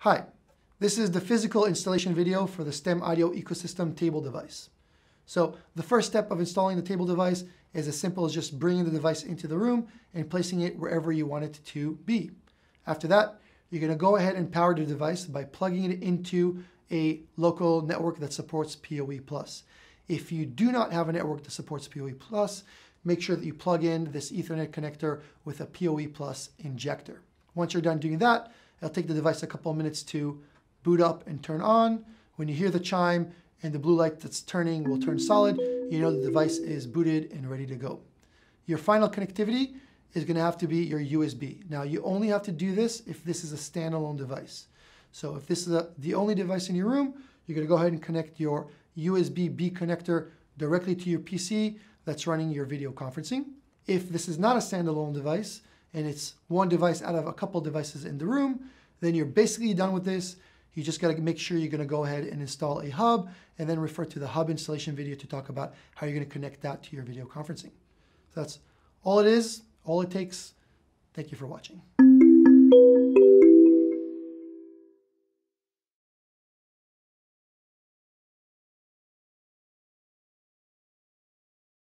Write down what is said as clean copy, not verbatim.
Hi, this is the physical installation video for the STEM Audio Ecosystem table device. So the first step of installing the table device is as simple as just bringing the device into the room and placing it wherever you want it to be. After that, you're going to go ahead and power the device by plugging it into a local network that supports PoE+. If you do not have a network that supports PoE+, make sure that you plug in this Ethernet connector with a PoE+ injector. Once you're done doing that, it'll take the device a couple of minutes to boot up and turn on. When you hear the chime and the blue light that's turning will turn solid, you know the device is booted and ready to go. Your final connectivity is going to have to be your USB. Now, you only have to do this if this is a standalone device. So if this is the only device in your room, you're going to go ahead and connect your USB-B connector directly to your PC that's running your video conferencing. If this is not a standalone device and it's one device out of a couple devices in the room, then you're basically done with this. You just got to make sure you're going to go ahead and install a hub and then refer to the hub installation video to talk about how you're going to connect that to your video conferencing. So that's all it is, all it takes. Thank you for watching.